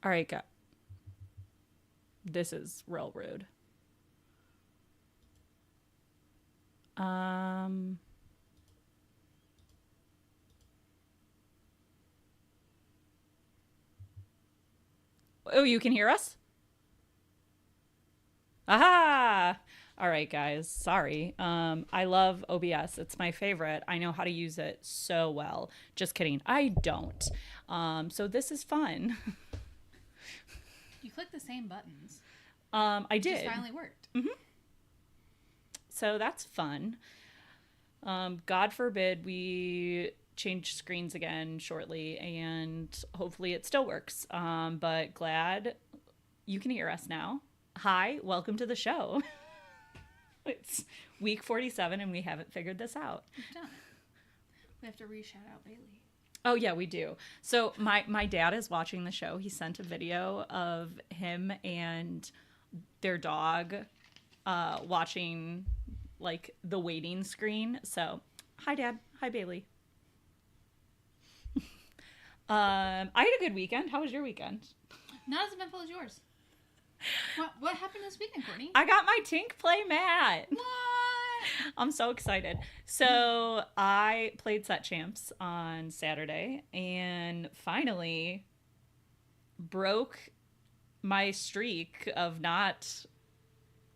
All right, go. This is real rude. Um. Oh, you can hear us? Aha! All right, guys. Sorry. I love OBS. It's my favorite. I know how to use it so well. Just kidding. I don't. So this is fun. You click the same buttons. I It did. just finally worked. So that's fun. God forbid we change screens again shortly, and hopefully it still works. But glad you can hear us now. Hi, welcome to the show. It's week 47 and we haven't figured this out. We've done it. We have to re-shout out Bailey. Oh yeah, we do. So my dad is watching the show. He sent a video of him and their dog watching like the waiting screen. So hi Dad, hi Bailey. I had a good weekend. How was your weekend? Not as eventful as yours. What happened this weekend, Courtney? I got my Tink Play mat. What? I'm so excited. So I played Set Champs on Saturday and finally broke my streak of not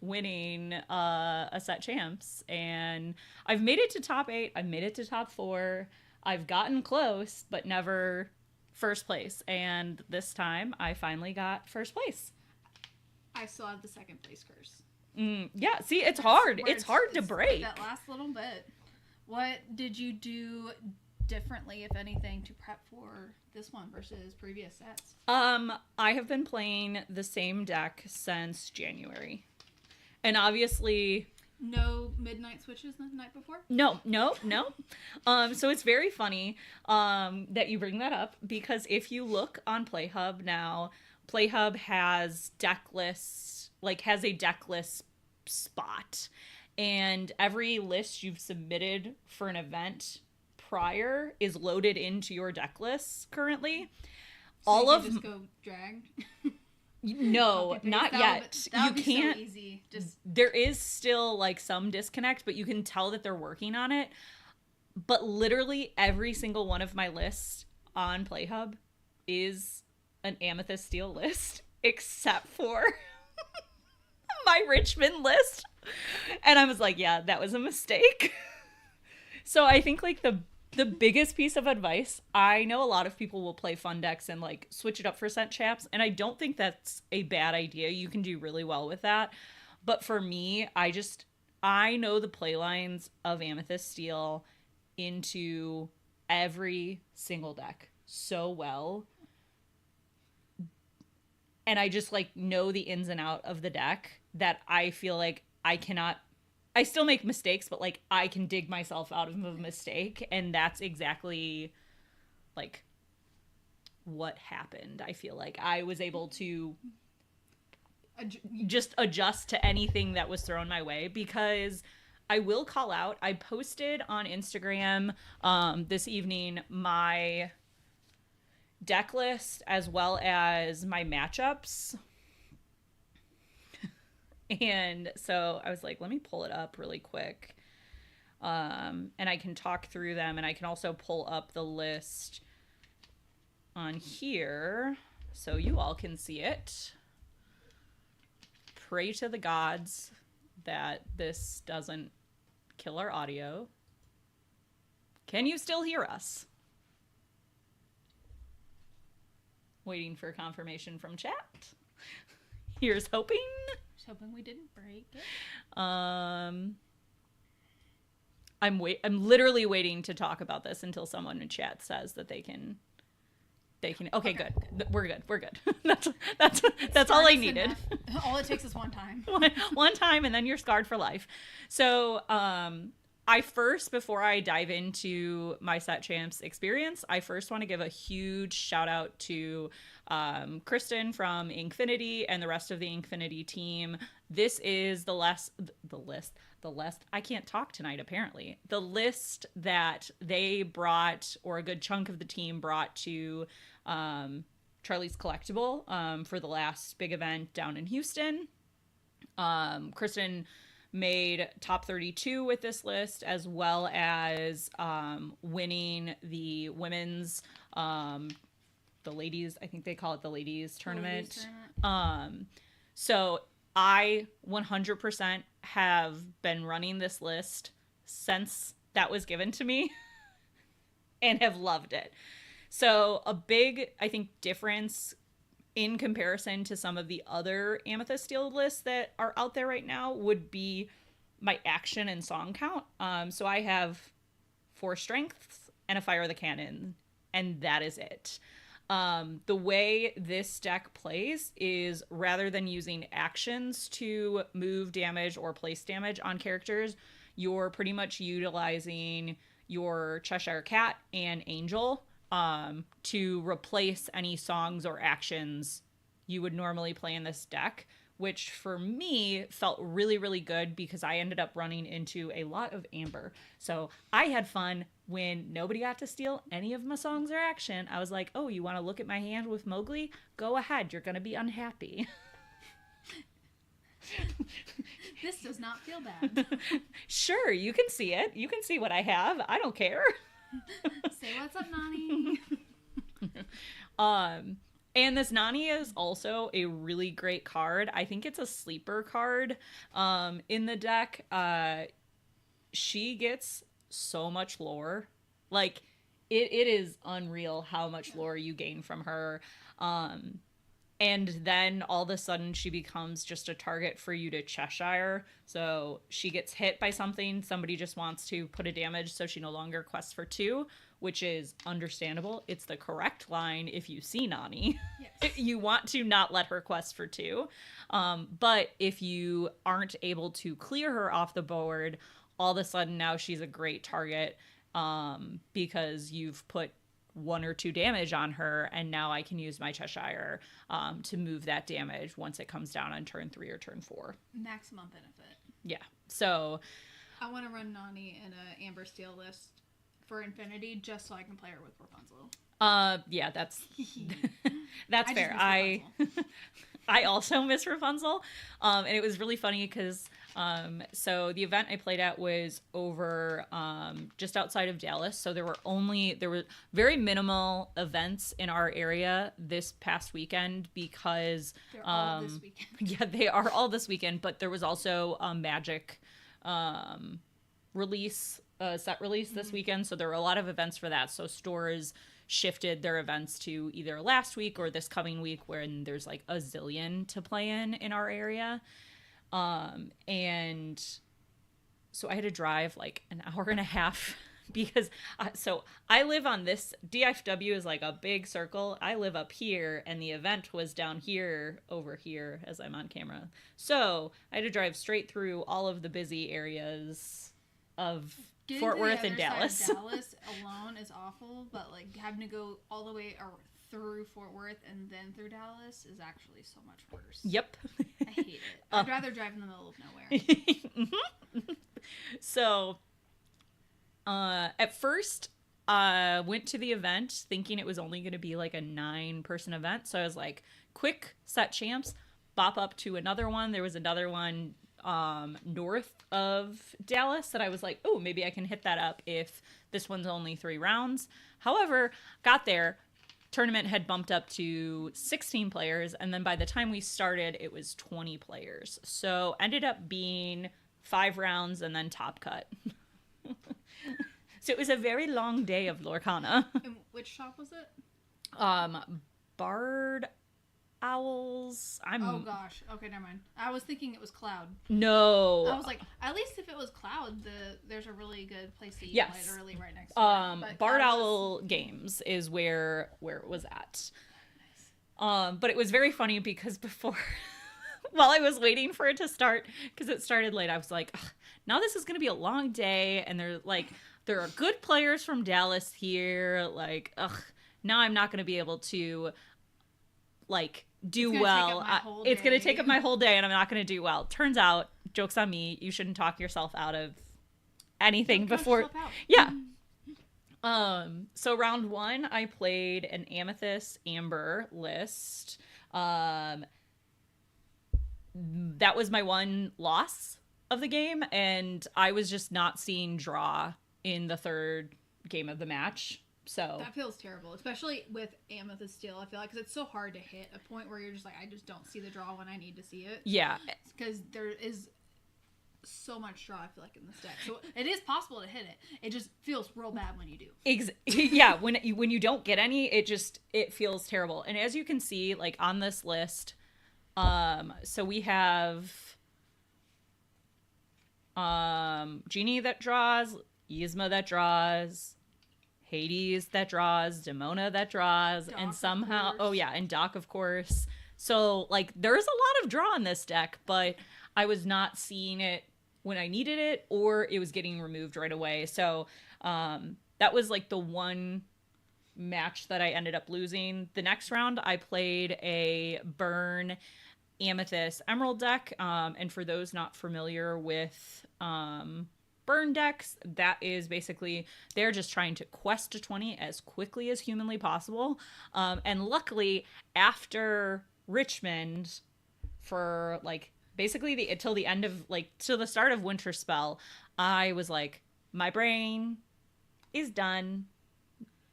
winning a Set Champs. And I've made it to top 8. I've made it to top 4. I've gotten close, but never first place. And this time I finally got first place. I still have the second place curse. Yeah, see, it's hard. Where It's hard to break. That last little bit. What did you do differently, if anything, to prep for this one versus previous sets? I have been playing the same deck since January. And obviously No midnight switches the night before? no. So it's very funny that you bring that up because if you look on PlayHub now, PlayHub has deck lists, like has a deck list spot. And every list you've submitted for an event prior is loaded into your deck lists currently. So All you of can just go drag. no, Copy, paste? not That yet. would You be can't. So easy. Just There is still like some disconnect, but you can tell that they're working on it. But literally every single one of my lists on PlayHub is an Amethyst Steel list, except for my Richmond list. And I was like, yeah, that was a mistake. So I think like the biggest piece of advice, I know a lot of people will play fun decks and like switch it up for Set Champs, and I don't think that's a bad idea. You can do really well with that. But for me, I know the play lines of Amethyst Steel into every single deck so well. And I just like know the ins and out of the deck that I feel like I still make mistakes, but like I can dig myself out of a mistake. And that's exactly like what happened. I feel like I was able to just adjust to anything that was thrown my way, because I will call out, I posted on Instagram this evening my deck list as well as my matchups. And so I was like, let me pull it up really quick. And I can talk through them, and I can also pull up the list on here so you all can see it. Pray to the gods that this doesn't kill our audio. Can you still hear us? Waiting for confirmation from chat. Here's hoping. just hoping we didn't break it. I'm literally waiting to talk about this until someone in chat says that they can. Okay, good. We're good. That's all I needed. All it takes is one time. one time, and then you're scarred for life. So, before I dive into my Set Champs experience, I first want to give a huge shout out to Kristen from Inkfinity and the rest of the Inkfinity team. This is the list. I can't talk tonight, apparently. The list that they brought, or a good chunk of the team brought to Charlie's Collectible for the last big event down in Houston. Kristen made top 32 with this list, as well as winning the women's, the ladies, I think they call it the ladies tournament. So I 100% have been running this list since that was given to me and have loved it. So a big, I think, difference in comparison to some of the other Amethyst Steel lists that are out there right now would be my action and song count. So I have 4 strengths and a Fire the Cannon, and that is it. The way this deck plays is, rather than using actions to move damage or place damage on characters, you're pretty much utilizing your Cheshire Cat and Angel to replace any songs or actions you would normally play in this deck, which for me felt really, really good because I ended up running into a lot of Amber. So I had fun when nobody got to steal any of my songs or action. I was like, oh, you want to look at my hand with Mowgli? Go ahead. You're going to be unhappy. This does not feel bad. Sure, you can see it. You can see what I have. I don't care. Say what's up, Nani. And this Nani is also a really great card. I think it's a sleeper card in the deck. She gets so much lore. Like, it is unreal how much lore you gain from her. And then all of a sudden she becomes just a target for you to Cheshire. So she gets hit by something. Somebody just wants to put a damage, so she no longer quests for 2, which is understandable. It's the correct line if you see Nani. Yes. You want to not let her quest for 2. But if you aren't able to clear her off the board, all of a sudden now she's a great target because you've put 1 or 2 damage on her, and now I can use my Cheshire to move that damage once it comes down on turn 3 or turn 4. Maximum benefit. Yeah. So I want to run Nani in a Amber Steel list for Infinity just so I can play her with Rapunzel. Yeah, that's that's fair. I also miss Rapunzel. And it was really funny because so the event I played at was over just outside of Dallas. So there were very minimal events in our area this past weekend because they're all this weekend. Yeah, they are all this weekend, but there was also a Magic set release this weekend. So there were a lot of events for that. So stores shifted their events to either last week or this coming week, when there's like a zillion to play in our area. And so I had to drive like an hour and a half because so I live on this, DFW is like a big circle. I live up here and the event was down here over here as I'm on camera. So I had to drive straight through all of the busy areas of Fort Worth and Dallas. Dallas alone is awful, but like having to go all the way through Fort Worth and then through Dallas is actually so much worse. Yep. I hate it. I'd rather drive in the middle of nowhere. Mm-hmm. So, at first, went to the event thinking it was only going to be like a 9-person event. So I was like, quick set champs, bop up to another one. There was another one north of Dallas that I was like, oh, maybe I can hit that up if this one's only 3 rounds. However, got there, tournament had bumped up to 16 players, and then by the time we started, it was 20 players. So ended up being 5 rounds and then top cut. So it was a very long day of Lorcana. And which shop was it? Bard Owls. Oh gosh. Okay, never mind. I was thinking it was Cloud. No. I was like, at least if it was Cloud, there's a really good place to eat literally right next to it. Bard Owl Games is where it was at. Nice. But it was very funny because before, while I was waiting for it to start, because it started late, I was like, now this is going to be a long day, and there are good players from Dallas here. Like, now I'm not going to be able to like do well. It's going to take up my whole day and I'm not going to do well. Turns out, joke's on me, you shouldn't talk yourself out of anything before. Yeah. So round one, I played an Amethyst Amber list. Um, that was my one loss of the game, and I was just not seeing draw in the third game of the match. So That feels terrible, especially with Amethyst Steel. I feel like because it's so hard to hit a point where you're just like, I just don't see the draw when I need to see it. yeah, Because there is so much draw, I feel like, in this deck. So it is possible to hit it. It just feels real bad when you do. yeah. When you don't get any, it feels terrible. And as you can see, like on this list, so we have Genie that draws, Yzma that draws, Hades that draws, Demona that draws, Doc, and somehow, of course. and Doc, of course. So, like, there's a lot of draw in this deck, but I was not seeing it when I needed it, or it was getting removed right away. So, that was like the one match that I ended up losing. The next round, I played a Burn Amethyst Emerald deck. And for those not familiar with burn decks, that is basically they're just trying to quest to 20 as quickly as humanly possible. And luckily, after Richmond, for like basically until the end of like to the start of Winter Spell, I was like, my brain is done.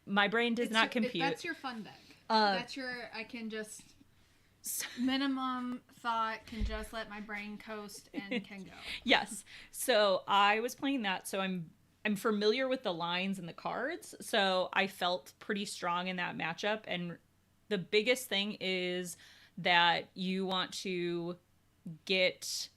My brain does not compute. That's your fun deck. That's your, I can just, minimum thought, can just let my brain coast and can go. Yes. So I was playing that, so I'm familiar with the lines and the cards, so I felt pretty strong in that matchup. And the biggest thing is that you want to get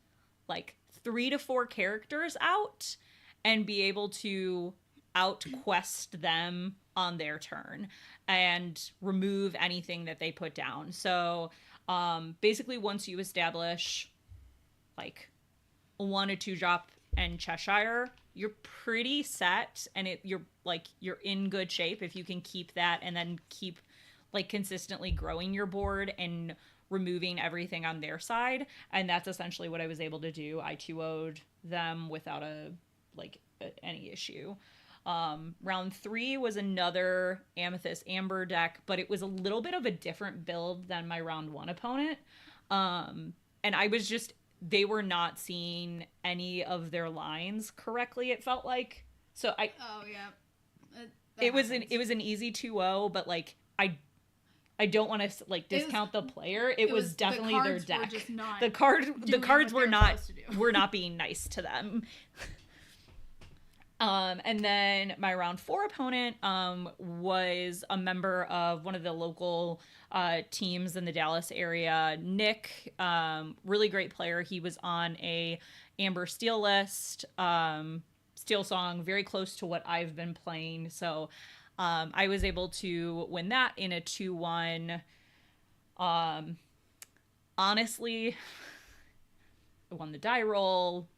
like 3 to 4 characters out and be able to out quest them on their turn and remove anything that they put down. So basically once you establish like 1 or 2 drop and Cheshire, you're pretty set, and you're in good shape if you can keep that and then keep like consistently growing your board and removing everything on their side. And that's essentially what I was able to do. I 2-0'd them without any issue. Round 3 was another Amethyst Amber deck, but it was a little bit of a different build than my round 1 opponent. And I was just, they were not seeing any of their lines correctly, it felt like. So Oh yeah. It was an easy 2-0, but like I don't want to like discount the player. It was definitely the their cards deck. Were just not the cards what were not being nice to them. And then my round 4 opponent was a member of one of the local teams in the Dallas area, Nick. Really great player. He was on a Amber Steel list, Steel Song, very close to what I've been playing. So I was able to win that in a 2-1. Honestly, I won the die roll.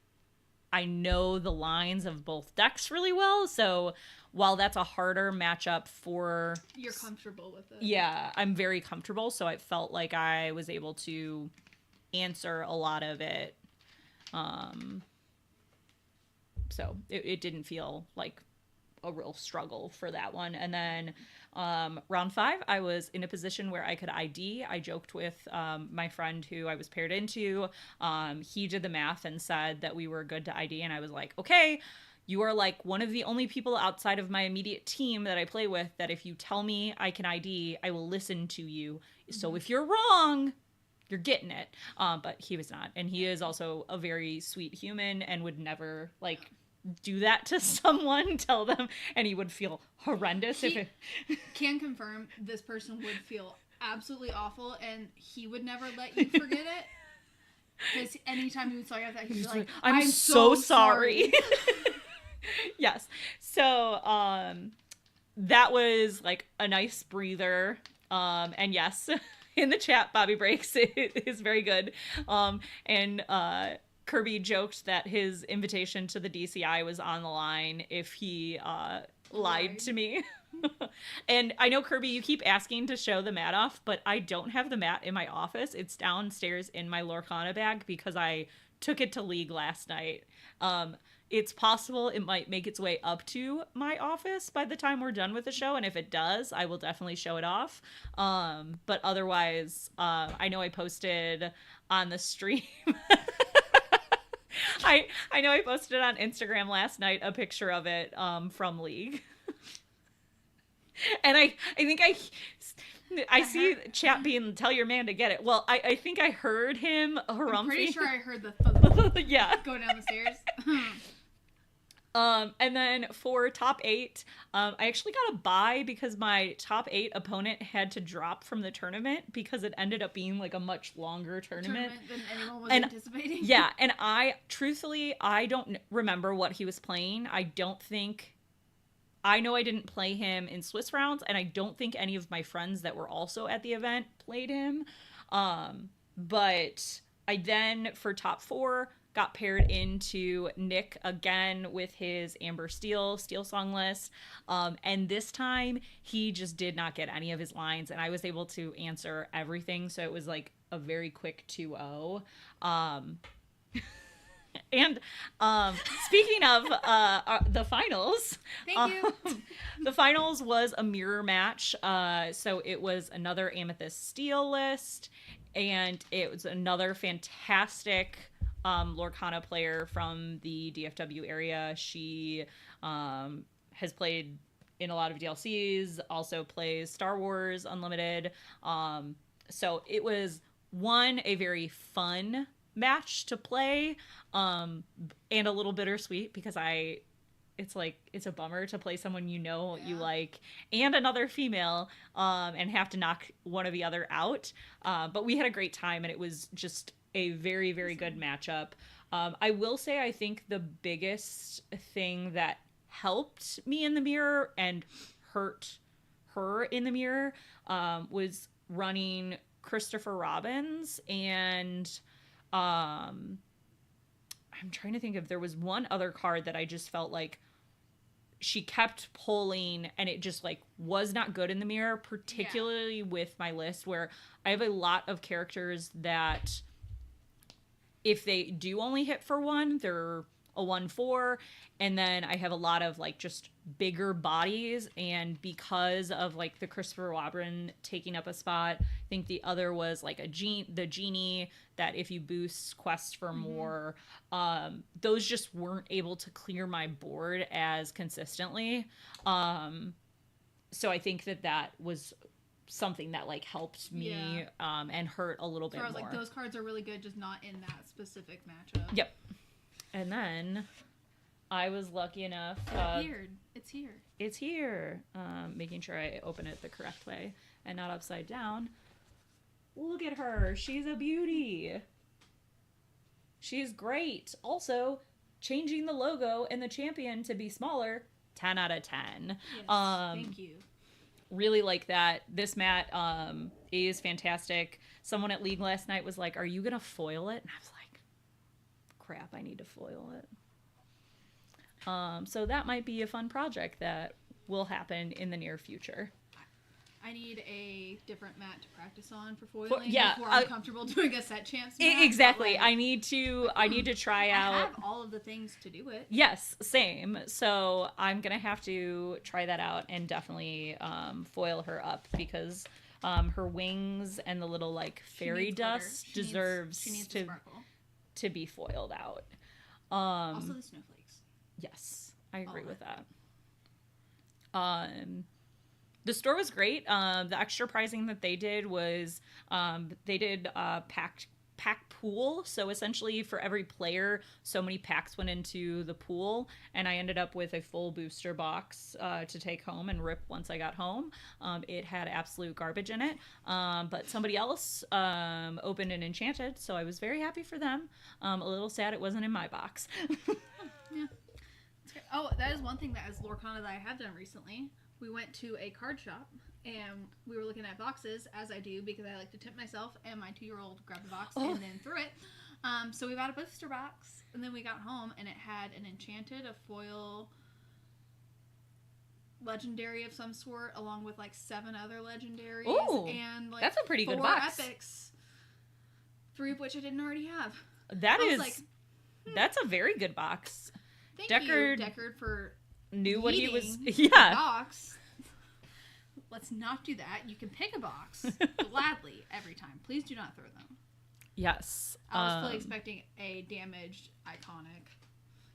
I know the lines of both decks really well, so while that's a harder matchup for... You're comfortable with it. Yeah, I'm very comfortable, so I felt like I was able to answer a lot of it. So it didn't feel like a real struggle for that one. And then round 5, I was in a position where I could ID. I joked with my friend who I was paired into. He did the math and said that we were good to ID, and I was like, okay, you are like one of the only people outside of my immediate team that I play with that if you tell me I can ID, I will listen to you. So if you're wrong, you're getting it. But he was not. And he is also a very sweet human and would never like do that to someone, tell them, and he would feel horrendous if it... Can confirm this person would feel absolutely awful, and he would never let you forget it. Because anytime he would saw you, he'd be like, I'm so sorry. Yes. So that was like a nice breather. And yes, in the chat, Bobby Breaks is very good. And Kirby joked that his invitation to the DCI was on the line if he lied to me. And I know, Kirby, you keep asking to show the mat off, but I don't have the mat in my office. It's downstairs in my Lorcana bag because I took it to League last night. It's possible it might make its way up to my office by the time we're done with the show, and if it does, I will definitely show it off. But otherwise, I know I posted on the stream. I know I posted on Instagram last night a picture of it from League. And I think I see chat being tell your man to get it. Well, I think I heard him harumphy. I'm pretty sure I heard the yeah, going down the stairs. And then for top 8, I actually got a bye because my top 8 opponent had to drop from the tournament because it ended up being like a much longer tournament Than anyone was anticipating. Yeah, and truthfully, I don't remember what he was playing. I know I didn't play him in Swiss rounds, and I don't think any of my friends that were also at the event played him. But I then, for top 4, got paired into Nick again with his Amber Steel song list. And this time, he just did not get any of his lines, and I was able to answer everything, so it was like a very quick 2-0. And speaking of the finals, thank you. The finals was a mirror match. So it was another Amethyst Steel list, and it was another fantastic Lorcana player from the DFW area. She has played in a lot of DLCs, also plays Star Wars Unlimited. So it was a very fun match to play, and a little bittersweet because it's a bummer to play someone you like and another female and have to knock one or the other out, but we had a great time, and it was just a very, very good matchup. I will say I think the biggest thing that helped me in the mirror and hurt her in the mirror was running Christopher Robbins, and I'm trying to think if there was one other card that I just felt like she kept pulling and it just like was not good in the mirror, particularly with my list where I have a lot of characters that if they do only hit for 1, they're a 1/4, and then I have a lot of like just bigger bodies, and because of like the Christopher Robin taking up a spot, I think the other was like the genie that if you boost quests for more, those just weren't able to clear my board as consistently. So I think that was something that like helped me and hurt a little bit more. Like those cards are really good, just not in that specific matchup. Yep. And then I was lucky enough. It's here. Making sure I open it the correct way and not upside down. Look at her. She's a beauty. She's great. Also, changing the logo and the champion to be smaller. 10 out of 10. Yes, thank you. Really like that. This mat is fantastic. Someone at League last night was like, "Are you gonna foil it?" And I was like, crap, I need to foil it. So that might be a fun project that will happen in the near future. I need a different mat to practice on for foiling before I'm comfortable doing a set champs mat. Exactly. I need to try out. I have all of the things to do it. Yes, same. So I'm gonna have to try that out and definitely foil her up because her wings and the little like fairy dust deserves to be foiled out. Also the snowflakes. Yes, I agree with that. The store was great. The extra pricing that they did was they did pack pool. So essentially for every player, so many packs went into the pool, and I ended up with a full booster box to take home and rip once I got home. It had absolute garbage in it, but somebody else opened an Enchanted, so I was very happy for them. A little sad it wasn't in my box. Yeah. Oh, that is one thing that as Lorcana that I have done recently. We went to a card shop and we were looking at boxes, as I do because I like to tempt myself, and my 2-year-old grabbed the box and then threw it. So we got a booster box, and then we got home and it had an Enchanted, a foil, legendary of some sort, along with like 7 other legendaries. Ooh, and like that's a pretty good 4 box. epics, 3 of which I didn't already have. That's a very good box. Thank Deckard you, Deckard, for knew what he was. the Yeah. box. Let's not do that. You can pick a box gladly every time. Please do not throw them. Yes. I was fully expecting a damaged iconic,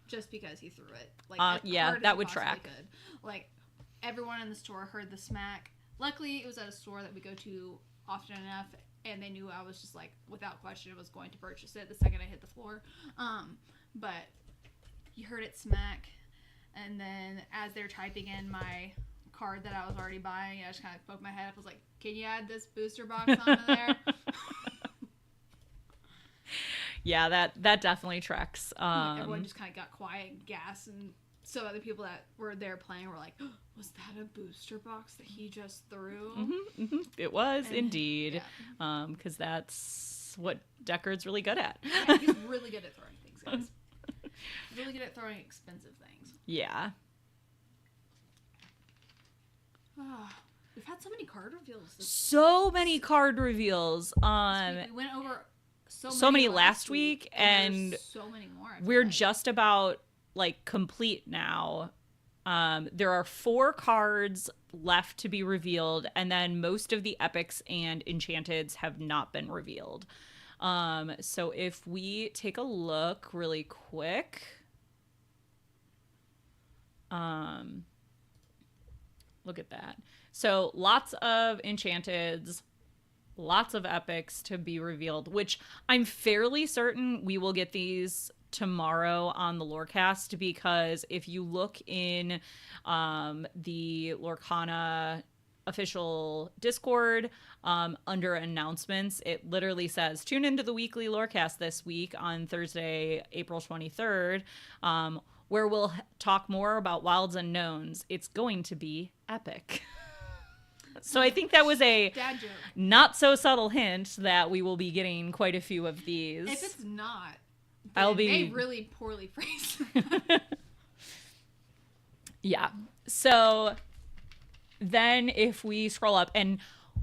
just because he threw it. Like, yeah, that would track. Could. Like, everyone in the store heard the smack. Luckily, it was at a store that we go to often enough, and they knew I was just like, without question, was going to purchase it the second I hit the floor. But you heard it smack, and then as they're typing in my card that I was already buying, I just kind of poked my head up. I was like, "Can you add this booster box onto there?" Yeah, that definitely tracks. Everyone just kind of got quiet and gasped, and so other people that were there playing were like, oh, "Was that a booster box that he just threw?" Mm-hmm, mm-hmm. It was indeed, because that's what Deckard's really good at. Yeah, he's really good at throwing things, guys. He's really good at throwing expensive things. Yeah. We've had so many card reveals. So many card reveals. We went over so many last week, and so many more. We're just about like complete now. There are 4 cards left to be revealed, and then most of the epics and enchanteds have not been revealed. So if we take a look really quick, look at that. So lots of enchanteds, lots of epics to be revealed, which I'm fairly certain we will get these tomorrow on the Lorecast, because if you look in the Lorcana official Discord, under announcements, it literally says, tune into the weekly Lorecast this week on Thursday, April 23rd, where we'll talk more about Wilds Unknowns. It's going to be epic. So I think that was a dad joke. Not so subtle hint that we will be getting quite a few of these. If it's not, they really poorly phrased. Yeah. So then if we scroll up, and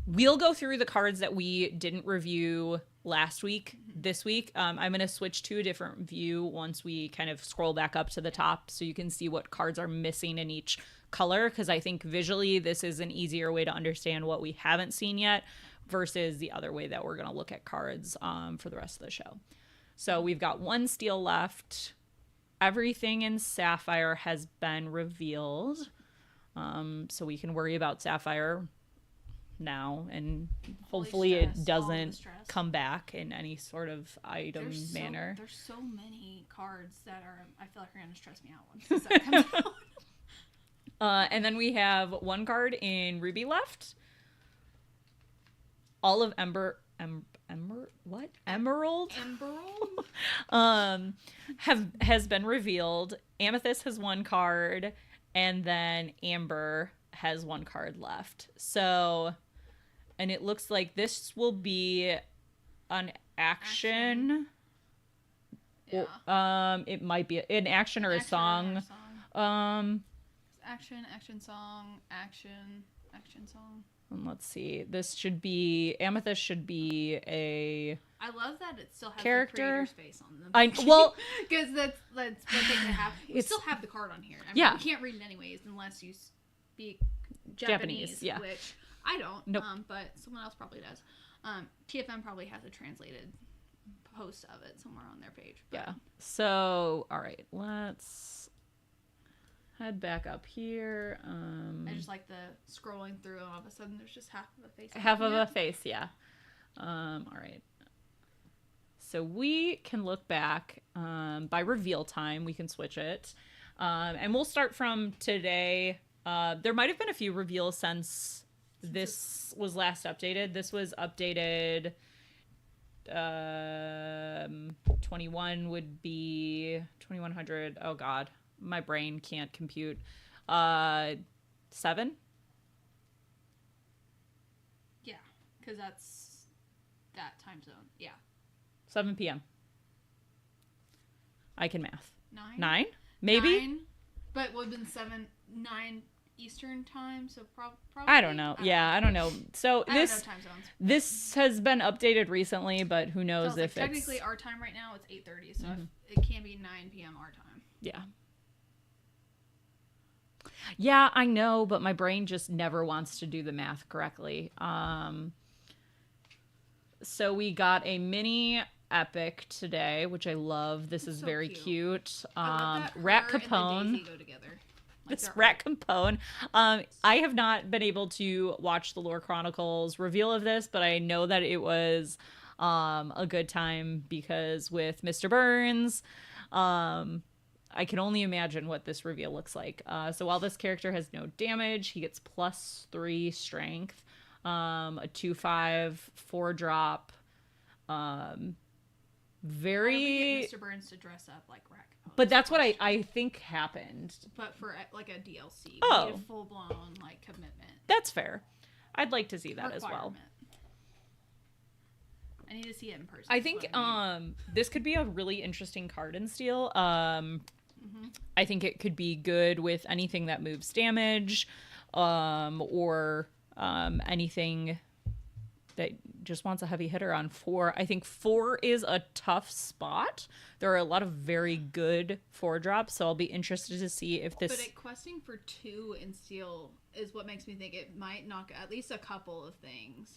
we'll go through the cards that we didn't review last week, this week. I'm going to switch to a different view once we kind of scroll back up to the top, so you can see what cards are missing in each color, because I think visually this is an easier way to understand what we haven't seen yet versus the other way that we're going to look at cards for the rest of the show. So we've got 1 steel left. Everything in Sapphire has been revealed. So we can worry about Sapphire now, and hopefully it doesn't come back in any sort of item manner. There's so many cards that I feel like are going to stress me out once that comes out. And then we have 1 card in Ruby left. All of Emerald has been revealed. Amethyst has 1 card, and then Amber has 1 card left. So, and it looks like this will be an action. Yeah. It might be an action or a song. Action song. And let's see. This should be Amethyst. Should be a. I love that it still has character. The creator's face on them. Because that's what they can have. We still have the card on here. I mean, yeah. You can't read it anyways unless you speak Japanese, yeah. Which I don't. Nope. But someone else probably does. TFM probably has a translated post of it somewhere on their page. But. Yeah. So, all right, let's head back up here. I just like the scrolling through, and all of a sudden there's just half of a face. Half of a face, yeah. All right. So we can look back by reveal time. We can switch it. And we'll start from today. There might have been a few reveals since this was last updated. This was updated. 21 would be 2100. Oh God, my brain can't compute. 7. Yeah, because that's that time zone. Yeah. 7 p.m. I can math. 9. 9? Maybe? 9, but it would have been 7, 9. Eastern time, so probably. I don't know. I don't know. So I don't know time zones. This has been updated recently, but who knows if like, technically our time right now it's 8:30, so it can be 9 p.m. our time. Yeah. Yeah, I know, but my brain just never wants to do the math correctly. So we got a mini epic today, which I love. This is so very cute. Rat Capone. Go together. Like this Rat Capone. I have not been able to watch the Lore Chronicles reveal of this, but I know that it was a good time because with Mr. Burns, I can only imagine what this reveal looks like. So while this character has no damage, he gets +3 strength, a 2/5, 4-drop. Very. I don't get Mr. Burns to dress up like Rat Capone. But that's what I think happened. But for like a DLC, oh, we need a full blown like commitment. That's fair. I'd like to see that as well. I need to see it in person. I think this could be a really interesting card in Steel. I think it could be good with anything that moves damage, or anything that just wants a heavy hitter on 4. I think 4 is a tough spot. There are a lot of very good 4-drops, so I'll be interested to see if this... But questing for 2 in Steel is what makes me think it might knock at least a couple of things.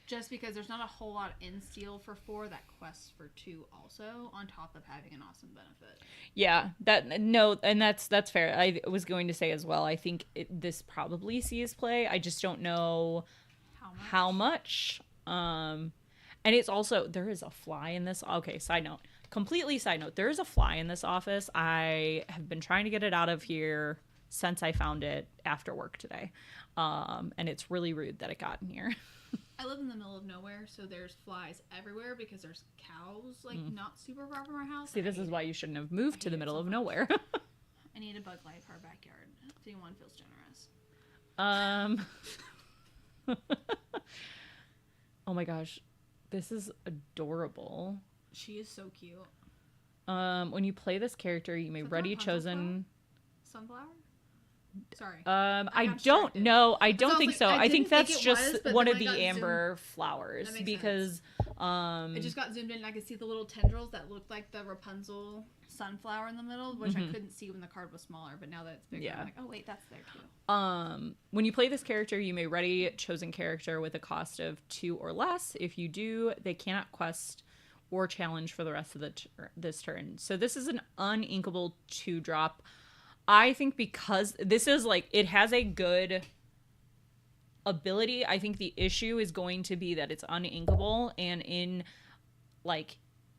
Just because there's not a whole lot in Steel for 4 that quests for 2 also, on top of having an awesome benefit. Yeah, that's fair. I was going to say as well, I think this probably sees play. I just don't know how much. And it's also, there is a fly in this. Okay, completely side note. There is a fly in this office. I have been trying to get it out of here since I found it after work today. And it's really rude that it got in here. I live in the middle of nowhere, so there's flies everywhere because there's cows, not super far from our house. See, this is why you shouldn't have moved to the middle of nowhere. I need a bug life for our backyard, if anyone feels generous. Oh my gosh, this is adorable. She is so cute. When you play this character, you may ready chosen... Sunflower? Sorry. I don't know. I don't think so. I think that's think just one of the amber flowers because it just got zoomed in and I could see the little tendrils that looked like the Rapunzel sunflower in the middle, which I couldn't see when the card was smaller, but now that it's bigger, I'm like, oh wait, that's there too. When you play this character, you may ready chosen character with a cost of 2 or less. If you do, they cannot quest or challenge for the rest of this turn. So this is an uninkable 2-drop. I think because this is it has a good ability. I think the issue is going to be that it's uninkable, and in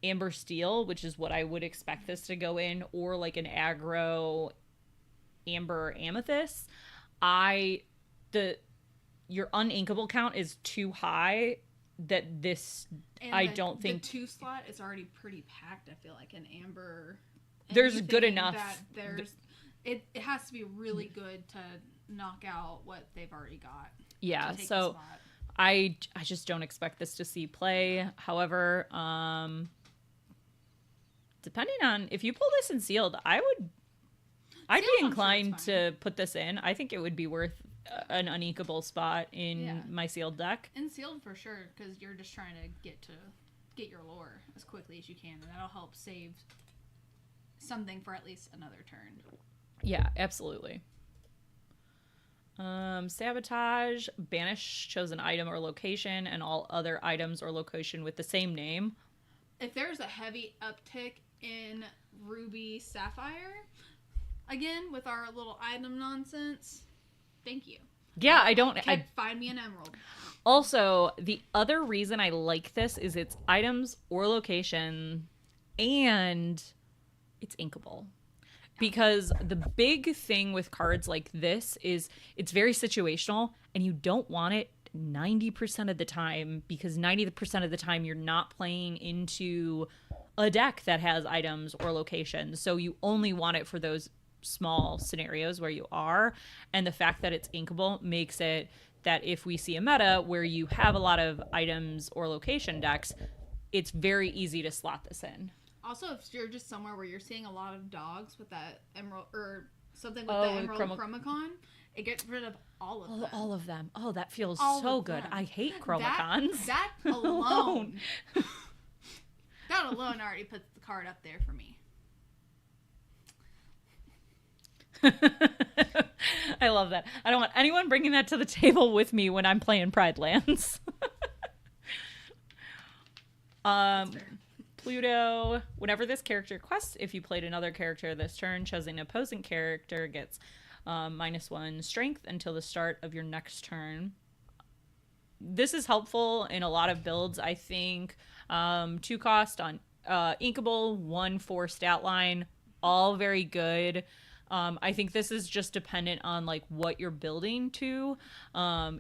Amber Steel, which is what I would expect this to go in, or an aggro Amber Amethyst, your uninkable count is too high that this, and I don't think... The 2 slot is already pretty packed, I feel like, in Amber. There's good enough... It has to be really good to knock out what they've already got. Yeah, so I just don't expect this to see play. However, depending on if you pull this in sealed, I'd be inclined to put this in. I think it would be worth an uninkable spot in my sealed deck. In sealed for sure, because you're just trying to get your lore as quickly as you can, and that'll help save something for at least another turn. Yeah, absolutely. Sabotage, banish chosen item or location and all other items or location with the same name. If there's a heavy uptick in Ruby Sapphire, again, with our little item nonsense, thank you. Yeah, find me an emerald. Also, the other reason I like this is it's items or location and it's inkable. Because the big thing with cards like this is it's very situational and you don't want it 90% of the time, because 90% of the time you're not playing into a deck that has items or locations. So you only want it for those small scenarios where you are. And the fact that it's inkable makes it that if we see a meta where you have a lot of items or location decks, it's very easy to slot this in. Also, if you're just somewhere where you're seeing a lot of dogs with that emerald or something with the Emerald Chromacon, it gets rid of all of them. All of them. Oh, that feels all so good. I hate Chromacons. That alone. That alone already puts the card up there for me. I love that. I don't want anyone bringing that to the table with me when I'm playing Pride Lands. Pluto. Whenever this character quests, if you played another character this turn, choosing an opposing character gets -1 strength until the start of your next turn. This is helpful in a lot of builds, I think. 2 cost on Inkable, 1/4 stat line, all very good. I think this is just dependent on like what you're building to,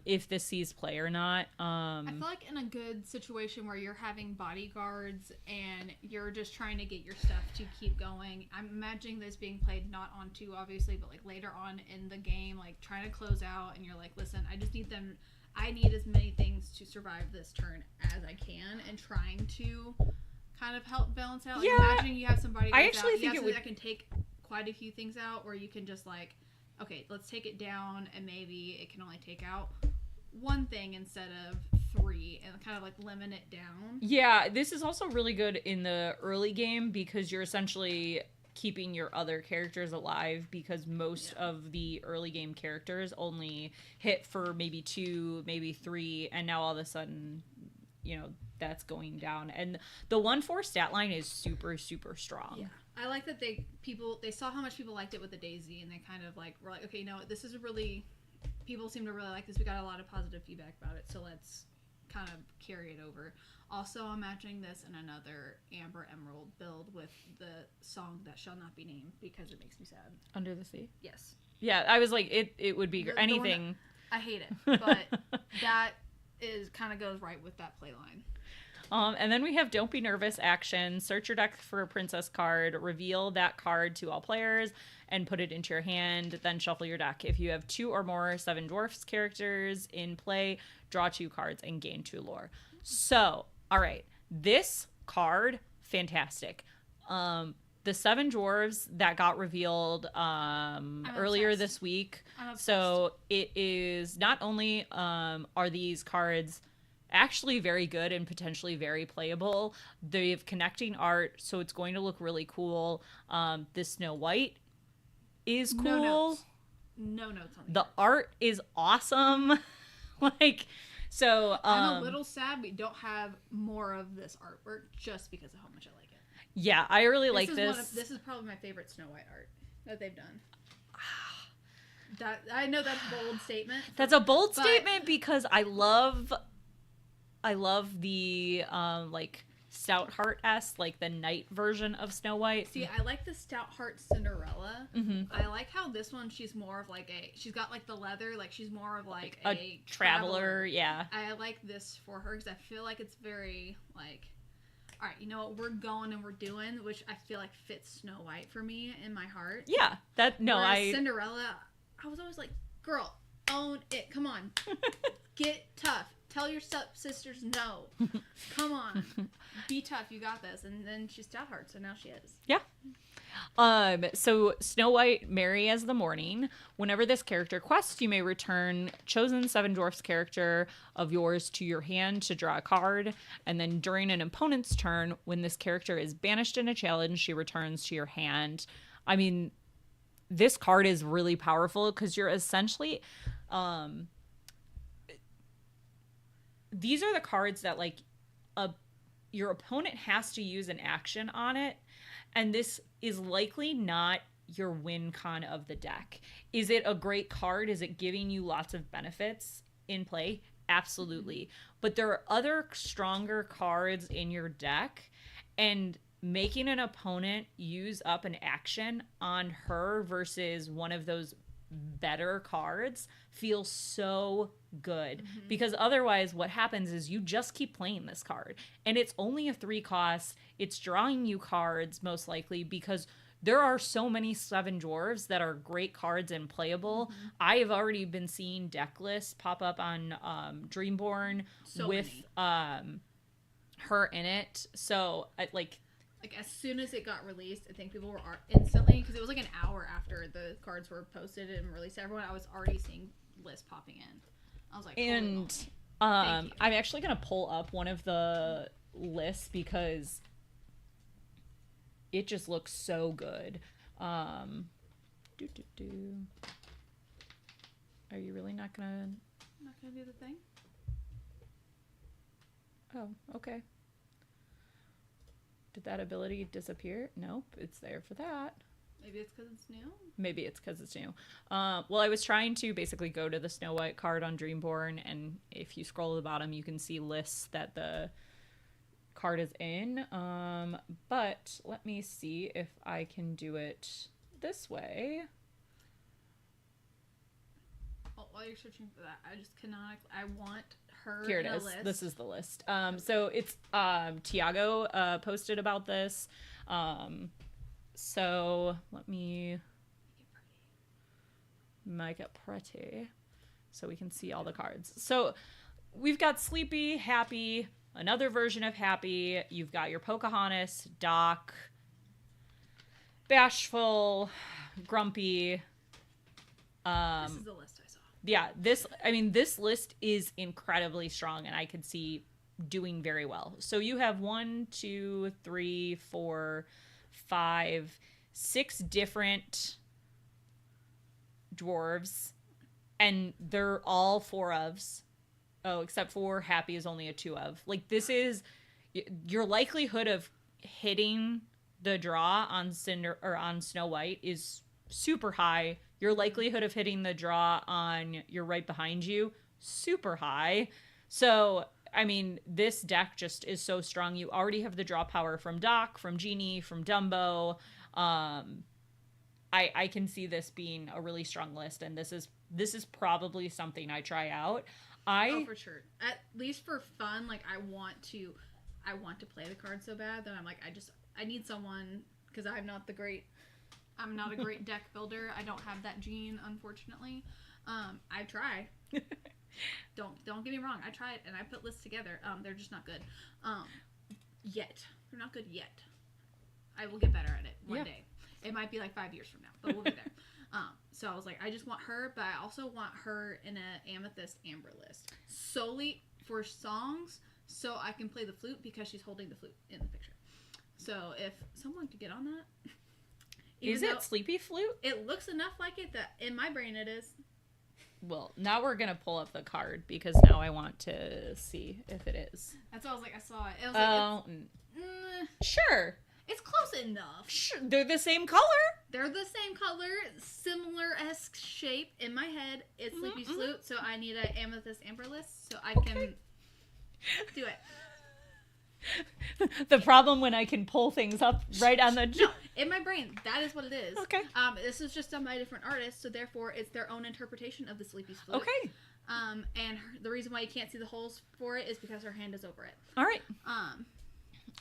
if this sees play or not. I feel like in a good situation where you're having bodyguards and you're just trying to get your stuff to keep going, I'm imagining this being played not on 2 obviously, but like later on in the game, like trying to close out and you're like, listen, I need as many things to survive this turn as I can, and trying to kind of help balance out. Like, yeah, imagining you have somebody I actually think it would that can take quite a few things out, or you can just like, okay, let's take it down, and maybe it can only take out 1 thing instead of 3, and kind of like limit it down. Yeah, this is also really good in the early game because you're essentially keeping your other characters alive, because most of the early game characters only hit for maybe 2, maybe 3, and now all of a sudden, you know, that's going down. And the 1/4 stat line is super, super strong. Yeah. I like that they saw how much people liked it with the Daisy, and they kind of like were like, okay, no, this is people seem to really like this. We got a lot of positive feedback about it, so let's kind of carry it over. Also, I'm matching this in another Amber Emerald build with the song that shall not be named because it makes me sad. Under the Sea? Yes. Yeah, I was like, it would be anything. I hate it, but that kind of goes right with that play line. And then we have Don't Be Nervous action. Search your deck for a princess card, reveal that card to all players, and put it into your hand. Then shuffle your deck. If you have 2 or more Seven Dwarfs characters in play, draw 2 cards and gain 2 lore. So, all right, this card, fantastic. The 7 Dwarves that got revealed earlier this week. So it is not only are these cards actually very good and potentially very playable, they have connecting art, so it's going to look really cool. This Snow White is cool. No notes on the art is awesome. Like, so I'm a little sad we don't have more of this artwork just because of how much I like it. Yeah, I really like this. This is probably my favorite Snow White art that they've done. I know that's a bold statement. That's a bold statement because I love the like Stoutheart-esque, like the night version of Snow White. See, I like the Stoutheart Cinderella. Mm-hmm. I like how this one, she's more of like she's got like the leather, like she's more of like a traveler. Yeah. I like this for her because I feel like it's very like, all right, you know what, we're going and we're doing, which I feel like fits Snow White for me in my heart. Yeah. Whereas Cinderella, I was always like, girl, own it. Come on. Get tough. Tell your stepsisters no. Come on. Be tough. You got this. And then she's Stoutheart, so now she is. Yeah. So Snow White, merry as the morning. Whenever this character quests, you may return chosen 7 Dwarfs character of yours to your hand to draw a card. And then during an opponent's turn, when this character is banished in a challenge, she returns to your hand. I mean, this card is really powerful because you're essentially... these are the cards that like your opponent has to use an action on it, and this is likely not your win con of the deck. Is it a great card? Is it giving you lots of benefits in play? Absolutely. But there are other stronger cards in your deck, and making an opponent use up an action on her versus one of those better cards feels so good, because otherwise what happens is you just keep playing this card, and it's only a 3 cost. It's drawing you cards most likely because there are so many 7 Dwarves that are great cards and playable. I have already been seeing deck lists pop up on Dreamborn with her in it. So like Like, as soon as it got released, I think people were instantly, because it was like an hour after the cards were posted and released to everyone, I was already seeing lists popping in. I was like, and I'm actually going to pull up one of the lists because it just looks so good. Are you really not going to... I'm not going to do the thing? Oh, okay. Did that ability disappear? Nope, it's there for that. Maybe it's because it's new? Maybe it's because it's new. Well, I was trying to basically go to the Snow White card on Dreamborn, and if you scroll to the bottom, you can see lists that the card is in. But let me see if I can do it this way. Oh, while you're searching for that, I just canonically, I want her Here it in is. a list. This is the list. So it's Tiago posted about this. So let me make it pretty so we can see all the cards. So we've got Sleepy, Happy, another version of Happy. You've got your Pocahontas, Doc, Bashful, Grumpy. This is the list I saw. Yeah, this list is incredibly strong, and I could see doing very well. So you have 1, 2, 3, 4, 5, 6 different dwarves, and they're all 4-ofs. Oh, except for Happy is only a 2-of. Like, this is your likelihood of hitting the draw on Snow White is super high. Your likelihood of hitting the draw on your right behind you, super high. So, I mean, this deck just is so strong. You already have the draw power from Doc, from Genie, from Dumbo. I can see this being a really strong list, and this is probably something I try out. Oh, for sure. At least for fun, like, I want to play the card so bad that I'm like, I need someone, because I'm not a great deck builder. I don't have that gene, unfortunately. I try. Don't get me wrong. I tried and I put lists together. They're just not good. Yet. They're not good yet. I will get better at it one day. It might be like 5 years from now, but we'll get there. So I was like, I just want her, but I also want her in an Amethyst Amber list. Solely for songs, so I can play the flute because she's holding the flute in the picture. So if someone could get on that. Is it Sleepy Flute? It looks enough like it that in my brain it is. Well, now we're going to pull up the card because now I want to see if it is. That's why I was like, I saw it. It was sure. It's close enough. Sure. They're the same color. They're the same color, similar-esque shape. In my head, it's Sleepy's Flute, so I need an Amethyst Amber list so I can do it. The problem when I can pull things up right on the... No, in my brain, that is what it is. Okay. This is just done by a different artist, so therefore it's their own interpretation of the Sleepy's Flute. Okay. And the reason why you can't see the holes for it is because her hand is over it. All right.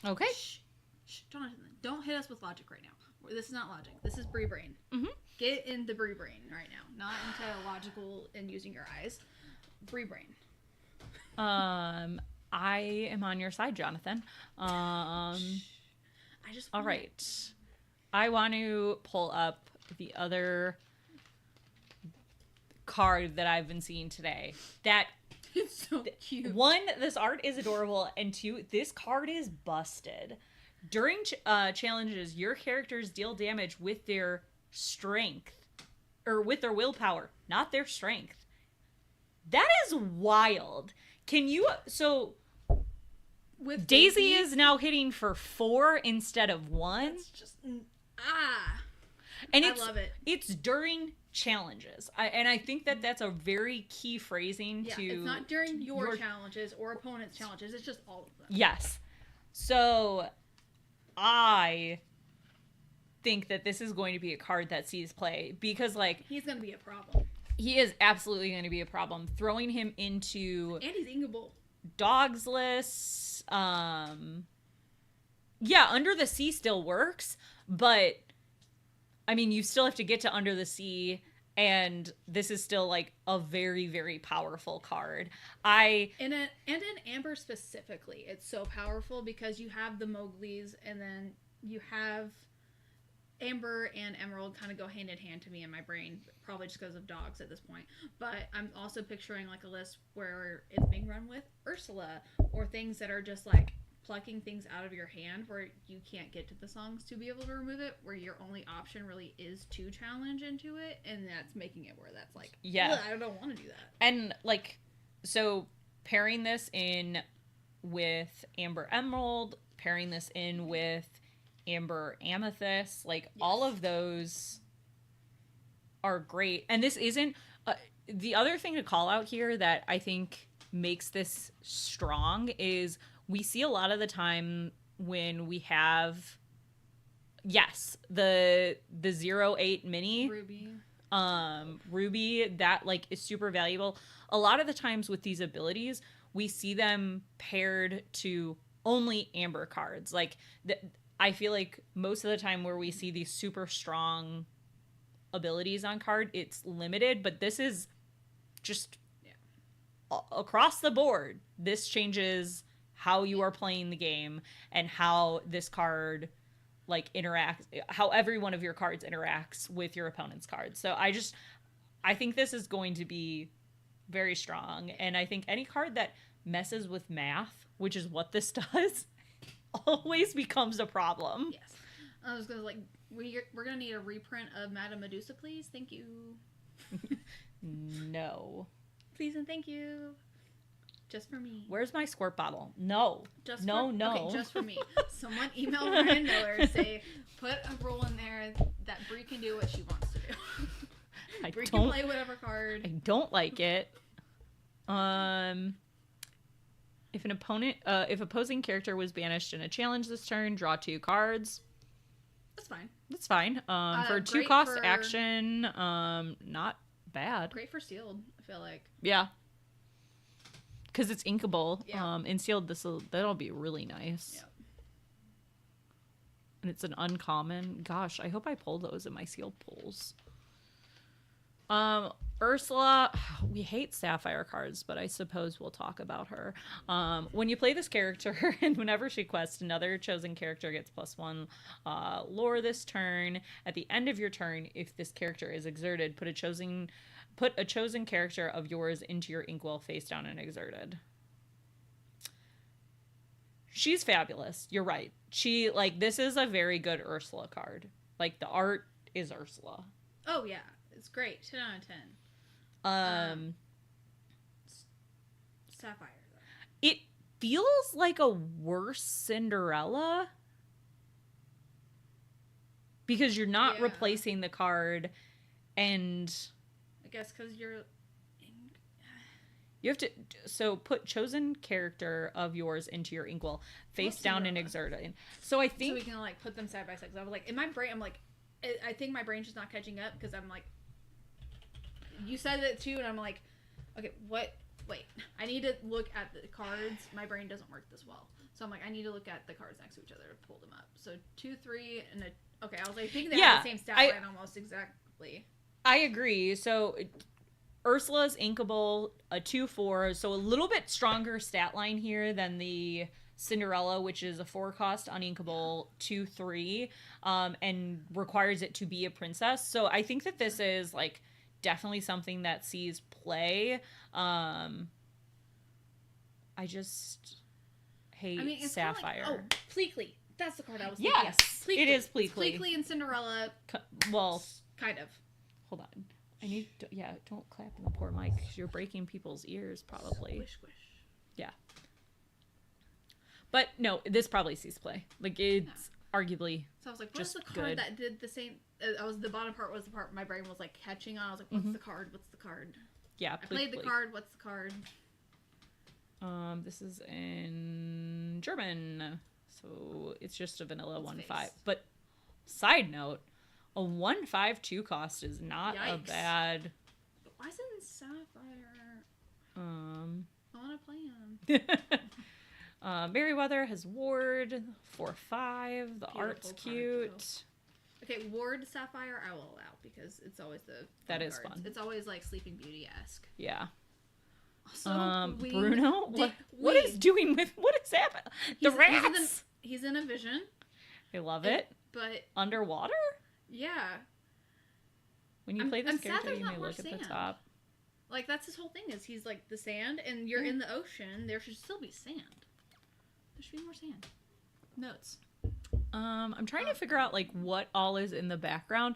Okay. Shh, Jonathan, don't hit us with logic right now. This is not logic. This is Bri brain. Mm-hmm. Get in the Bri brain right now, not into logical and using your eyes. Bri brain. I am on your side, Jonathan. I just all right. I want to pull up the other card that I've been seeing today. That it's so cute. 1, this art is adorable, and 2, this card is busted. During challenges, your characters deal damage with their strength, or with their willpower, not their strength. That is wild. Can you... So... With Daisy is now hitting for 4 instead of 1. That's just and I love it. It's during challenges, and I think that that's a very key phrasing to. It's not during your challenges or opponent's challenges. It's just all of them. Yes. So, I think that this is going to be a card that sees play because, like, he's going to be a problem. He is absolutely going to be a problem. Throwing him into and he's inkable. Dogs lists. Yeah, Under the Sea still works, but I mean, you still have to get to Under the Sea, and this is still like a very, very powerful card. And in Amber specifically, it's so powerful because you have the Mowgli's, and then you have Amber and Emerald kind of go hand in hand to me in my brain, probably just because of dogs at this point. But I'm also picturing like a list where it's being run with Ursula, or things that are just like plucking things out of your hand where you can't get to the songs to be able to remove it, where your only option really is to challenge into it, and that's making it where that's like, yeah, I don't want to do that. And like, so pairing this in with Amber Emerald, pairing this in with Amber Amethyst, like all of those are great. And this isn't the other thing to call out here that I think makes this strong is we see a lot of the time when we have the 08 mini Ruby that like is super valuable. A lot of the times with these abilities we see them paired to only Amber cards. Like I feel like most of the time where we see these super strong abilities on card, it's limited, but this is just across the board. This changes how you are playing the game and how this card like interacts, how every one of your cards interacts with your opponent's cards. So I think this is going to be very strong, and I think any card that messes with math, which is what this does, always becomes a problem. Yes. I was gonna we're gonna need a reprint of Madame Medusa, please. Thank you. No. Please and thank you. Just for me. Where's my squirt bottle? No. No. Okay, just for me. Someone email Ryan Miller, say, put a rule in there that Bri can do what she wants to do. Bri can play whatever card. I don't like it. If opposing character was banished in a challenge this turn, draw 2 cards. That's fine. For 2 cost action, not bad. Great for sealed, I feel like. Yeah. Because it's inkable. Yeah. In sealed, that'll be really nice. Yeah. And it's an uncommon. Gosh, I hope I pull those in my sealed pulls. Ursula, we hate Sapphire cards, but I suppose we'll talk about her. When you play this character, and whenever she quests, another chosen character gets +1 lore this turn. At the end of your turn, if this character is exerted, put a chosen character of yours into your inkwell face down and exerted. She's fabulous. You're right. This is a very good Ursula card. Like, the art is Ursula. Oh, yeah. It's great. 10 out of 10. Sapphire, though. It feels like a worse Cinderella. Because you're not replacing the card, and I guess because you have to put chosen character of yours into your inkwell face down and exerted. So I think we can like put them side by side. I was like, in my brain, I'm like, I think my brain's just not catching up because I'm like, you said it too, and I'm like, okay, what? Wait, I need to look at the cards. My brain doesn't work this well, so I'm like, I need to look at the cards next to each other to pull them up. So 2, 3, and a. Okay, I was like, I think they have the same stat line almost exactly. I agree. So Ursula's inkable, a 2/4, so a little bit stronger stat line here than the Cinderella, which is a 4-cost uninkable 2/3, and requires it to be a princess. So I think that this is like definitely something that sees play. I just hate Sapphire. Like, Pleakley. That's the card I was thinking. Yes, Pleakley. It is Pleakley. Pleakley and Cinderella. Well, kind of. Hold on. I need to, don't clap in the poor mic because you're breaking people's ears probably. Squish, squish. Yeah. But no, this probably sees play. Like, it's arguably so I was like, what's the card that did the same? The bottom part was the part my brain was like catching on. I was like, what's the card? What's the card? Yeah, I played the card. What's the card? This is in German, so it's just a vanilla 1/5. But side note, a 1/5 2-cost is not a bad. But why is it in Sapphire? I want to play him. Merryweather has Ward 4/5. The art's cute. Okay, Ward Sapphire I will allow because it's always that is fun. It's always like Sleeping Beauty-esque. Yeah. Also, Bruno, what is happening? The rats. He's in a vision. I love it. But underwater? yeah. When you play this character, you may not look at more the sand. top. Like, that's his whole thing, is he's like the sand, and you're in the ocean. There should still be sand. There should be more sand. Notes. I'm trying to figure out like what all is in the background,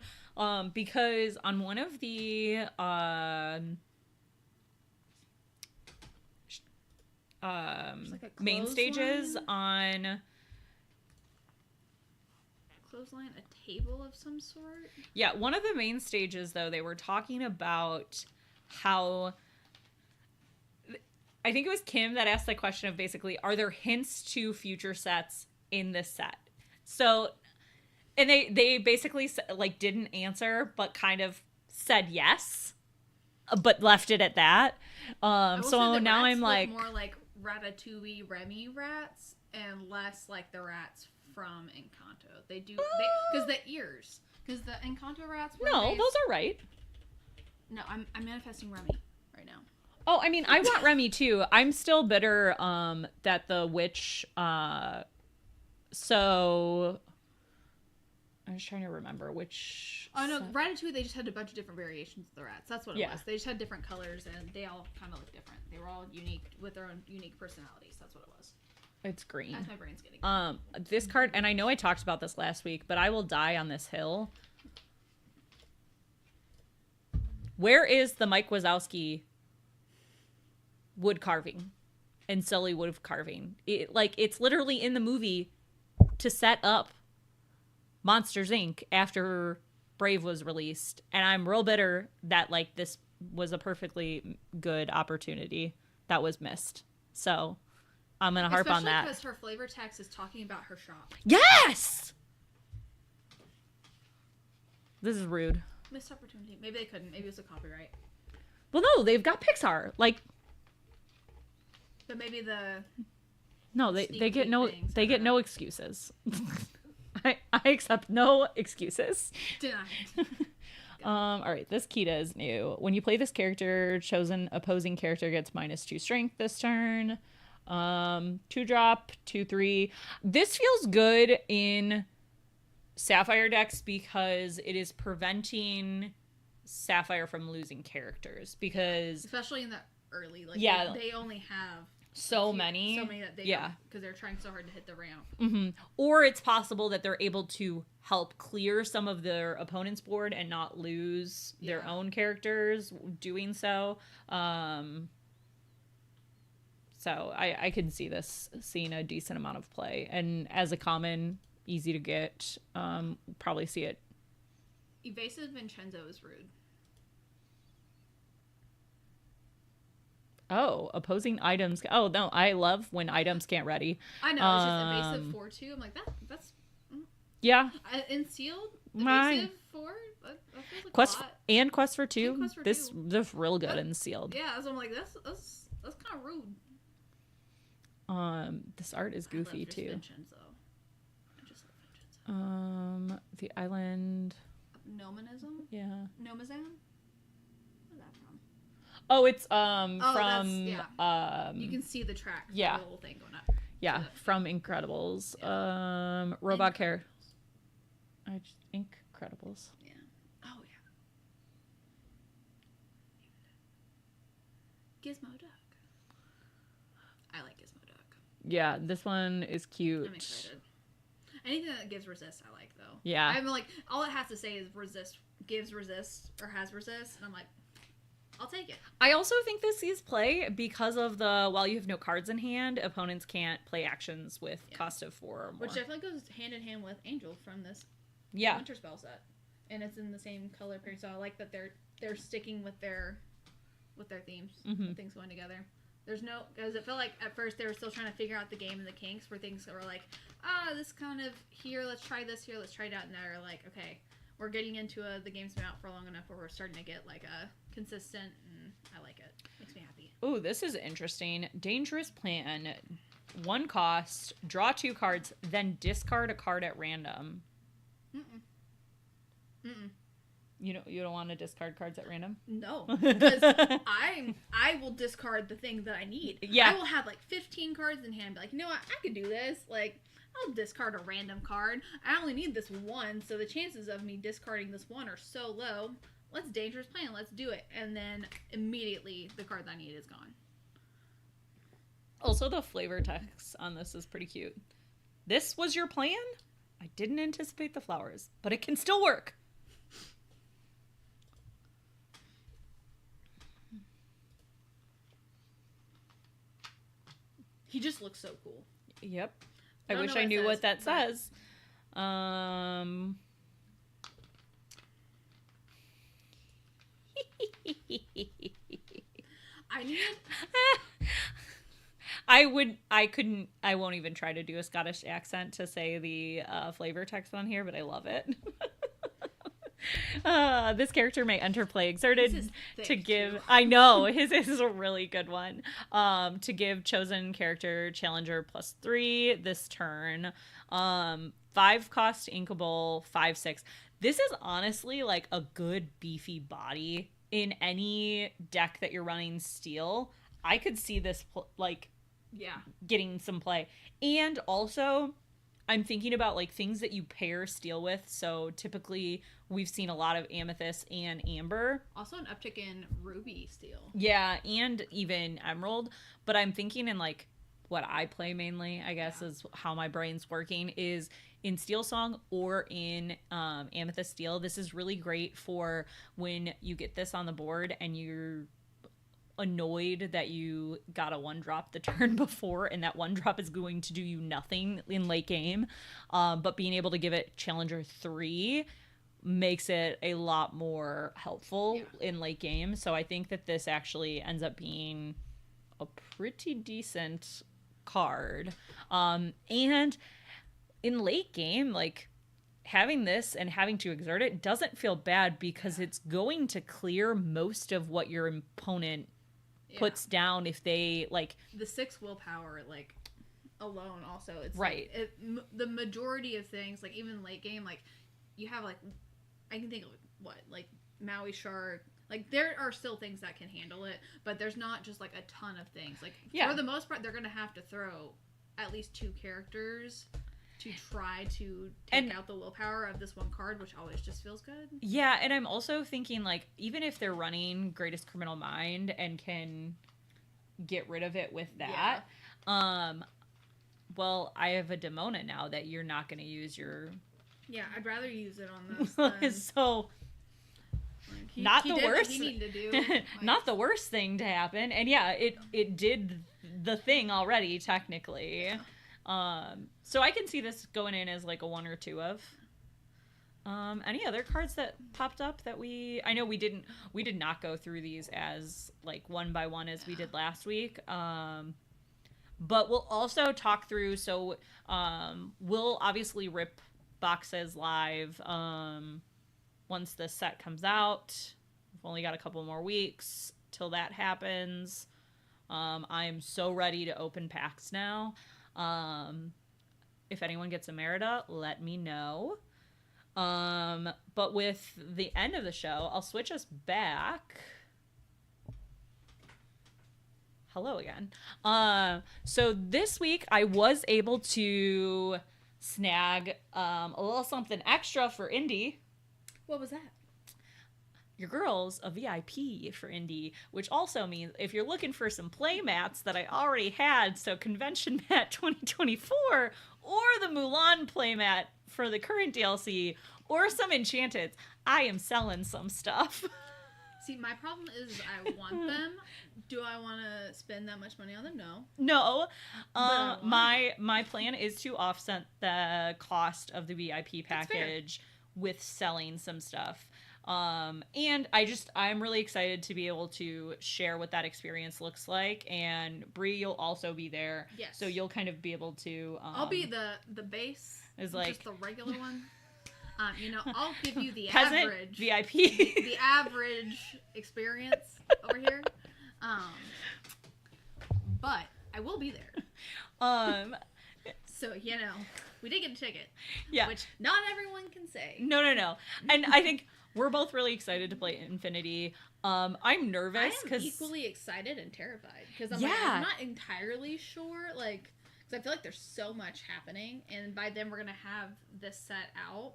because on one of the like a main stages on clothesline, a table of some sort. Yeah, one of the main stages though, they were talking about how, I think it was Kim that asked the question of basically, are there hints to future sets in this set? So, and they basically like didn't answer, but kind of said yes, but left it at that. So now I'm like more like Ratatouille Remy rats and less like the rats from Encanto. They do because the ears, because the Encanto rats. No, those are right. No, I'm manifesting Remy right now. Oh, I mean, I want Remy too. I'm still bitter that the witch. So I was trying to remember which. Oh no, Ratatouille. They just had a bunch of different variations of the rats. That's what it was. They just had different colors and they all kind of looked different. They were all unique with their own unique personalities. That's what it was. It's green. As my brain's getting. This card, and I know I talked about this last week, but I will die on this hill. Where is the Mike Wazowski wood carving and silly wood carving? It's literally in the movie to set up Monsters Inc. after Brave was released, and I'm real bitter that like this was a perfectly good opportunity that was missed. So I'm gonna harp on that because her flavor text is talking about her shop. Yes, this is rude. Missed opportunity. Maybe they couldn't. Maybe it was a copyright. Well, no, they've got Pixar. Like, but maybe the they get no excuses. I accept no excuses. Denied. All right, this Kita is new. When you play this character, chosen opposing character gets -2 strength this turn. 2-drop, 2/3. This feels good in Sapphire decks because it is preventing Sapphire from losing characters, because especially in the early, like they only have so many that they because they're trying so hard to hit the ramp. Mm-hmm. Or it's possible that they're able to help clear some of their opponent's board and not lose their own characters doing so. So I could see this seeing a decent amount of play, and as a common, easy to get, probably see it. Evasive Vincenzo is rude. Oh, opposing items. Oh no, I love when items can't ready. I know, it's just evasive 4/2. I'm like that's yeah. In sealed evasive 4. That feels like Quest a lot. and Quest for 2. Quest for this 2. They're real good in sealed. Yeah, so I'm like that's kind of rude. This art is goofy too. Vincenzo. I just love Vincenzo. The island. Nomanism? Yeah. Nomazan? Where's that from? Oh, it's you can see the track. Yeah. The little thing going up. Yeah, from Incredibles. Yeah. Robot Care. Incredibles. Yeah. Oh yeah. Gizmo Duck. I like Gizmo Duck. Yeah, this one is cute. I'm excited. Anything that gives resist, I like though. Yeah. I'm like, all it has to say is resist, gives resist, or has resist, and I'm like, I'll take it. I also think this sees play because of the while you have no cards in hand, opponents can't play actions with cost of 4 or more. Which definitely goes hand in hand with Angel from this Winter Spell set, and it's in the same color period. So I like that they're sticking with their themes, with things going together. There's no, because it felt like at first they were still trying to figure out the game and the kinks where things were like, this kind of here, let's try this here, let's try that, and now they're like, okay, we're getting into the game's been out for long enough where we're starting to get like a consistent, and I like it. Makes me happy. Ooh, this is interesting. Dangerous Plan. 1 cost, draw 2 cards, then discard a card at random. You don't want to discard cards at random? No, because I will discard the thing that I need. Yeah. I will have like 15 cards in hand. Be like, you know what? I could do this. Like, I'll discard a random card. I only need this one, so the chances of me discarding this one are so low. Let's dangerous plan. Let's do it. And then immediately the card that I need is gone. Also, the flavor text on this is pretty cute. This was your plan? I didn't anticipate the flowers, but it can still work. He just looks so cool. Yep. I wish I knew what that says. I need... I won't even try to do a Scottish accent to say the flavor text on here, but I love it. This character may enter play exerted to give... Too. I know, his is a really good one. To give chosen character challenger +3 this turn. 5 cost inkable, 5/6. This is honestly like a good beefy body in any deck that you're running steel. I could see this getting some play. And also, I'm thinking about like things that you pair steel with. So typically we've seen a lot of amethyst and amber. Also an uptick in ruby steel. Yeah, and even emerald. But I'm thinking in like what I play mainly, I guess, is how my brain's working, is in Steel Song or in Amethyst Steel. This is really great for when you get this on the board and you're annoyed that you got a 1-drop the turn before and that 1-drop is going to do you nothing in late game. But being able to give it Challenger 3 makes it a lot more helpful in late game. So I think that this actually ends up being a pretty decent card. And in late game, like, having this and having to exert it doesn't feel bad because it's going to clear most of what your opponent puts down if they, like... The 6 willpower, like, alone also. It's right. Like, the majority of things, like, even late game, like, you have, like, I can think of, what, like, Maui Shark. Like, there are still things that can handle it, but there's not just, like, a ton of things. Like, for the most part, they're going to have to throw at least 2 characters to try to take out the willpower of this one card, which always just feels good. Yeah, and I'm also thinking, like, even if they're running Greatest Criminal Mind and can get rid of it with that, well, I have a Demona now that you're not going to use your... Yeah, I'd rather use it on this than... So... Not the worst. Not the worst thing to happen, and yeah, it did the thing already technically. So I can see this going in as like a 1 or 2 of. Any other cards that popped up that I know we did not go through these as like one by one as we did last week. But we'll also talk through. So we'll obviously rip boxes live. Once the set comes out. We've only got a couple more weeks till that happens. I am so ready to open packs now. If anyone gets a Merida, let me know. But with the end of the show, I'll switch us back. Hello again. So this week I was able to snag a little something extra for Indy. What was that? Your girl's a VIP for Indy, which also means if you're looking for some play mats that I already had, so Convention Mat 2024, or the Mulan playmat for the current DLC, or some Enchanted, I am selling some stuff. See, my problem is I want them. Do I want to spend that much money on them? No. No. My plan is to offset the cost of the VIP package with selling some stuff. And I'm really excited to be able to share what that experience looks like. And Bri, you'll also be there. Yes. So you'll kind of be able to... I'll be the base. Is like... Just the regular one. I'll give you the Peasant average. VIP. The average experience over here. But I will be there. So, we did get a ticket. Yeah. Which not everyone can say. No. And I think we're both really excited to play Infinity. I'm nervous because... I am equally excited and terrified. Because I'm not entirely sure. Like, because because I feel like there's so much happening, and by then we're gonna have this set out.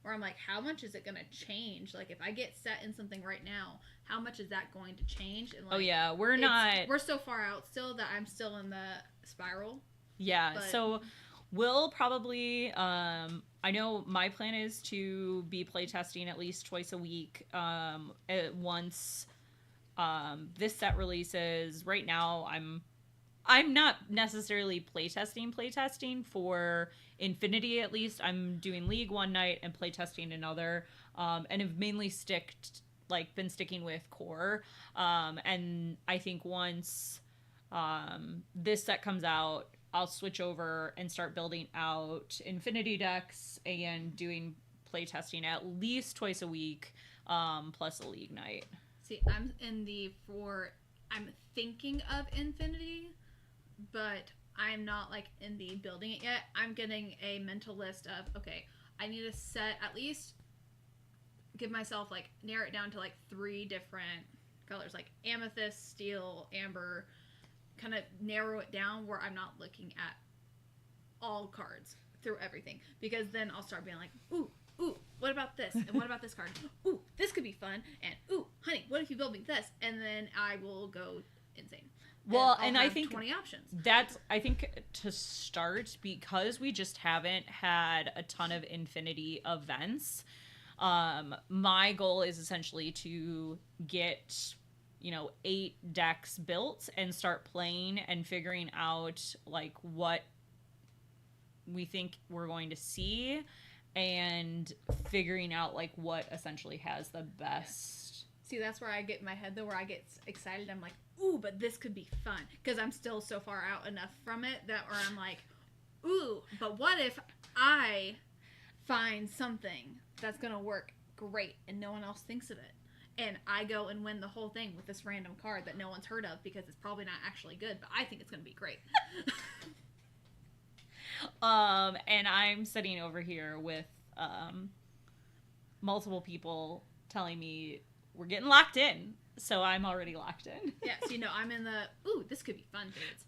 Where I'm like, how much is it gonna change? Like, if I get set in something right now, how much is that going to change? And like, oh yeah, we're so far out still that I'm still in the spiral. Yeah, But so we'll probably I know my plan is to be playtesting at least twice a week. Once this set releases. Right now I'm not necessarily playtesting for Infinity, at least. I'm doing League one night and playtesting another, and have mainly been sticking with core. And I think once this set comes out, I'll switch over and start building out Infinity decks and doing playtesting at least twice a week, plus a League night. See, I'm thinking of Infinity, but I'm not like in the building it yet. I'm getting a mental list of, okay, I need to set at least, give myself like, narrow it down to like 3 different colors, like amethyst, steel, amber, kind of narrow it down where I'm not looking at all cards through everything, because then I'll start being like, ooh, what about this? And what about this card? Ooh, this could be fun. And ooh, honey, what if you build me this? And then I will go insane. Well, and I think 20 options. I think to start, because we just haven't had a ton of Infinity events, my goal is essentially to get 8 decks built and start playing and figuring out like what we think we're going to see, and figuring out like what essentially has the best. See, that's where I get in my head though, where I get excited. I'm like, ooh, but this could be fun, because I'm still so far out enough from it that where I'm like, ooh, but what if I find something that's gonna work great and no one else thinks of it, and I go and win the whole thing with this random card that no one's heard of because it's probably not actually good, but I think it's gonna be great. And I'm sitting over here with multiple people telling me we're getting locked in, so I'm already locked in. Yeah, so I'm in the ooh, this could be fun phase.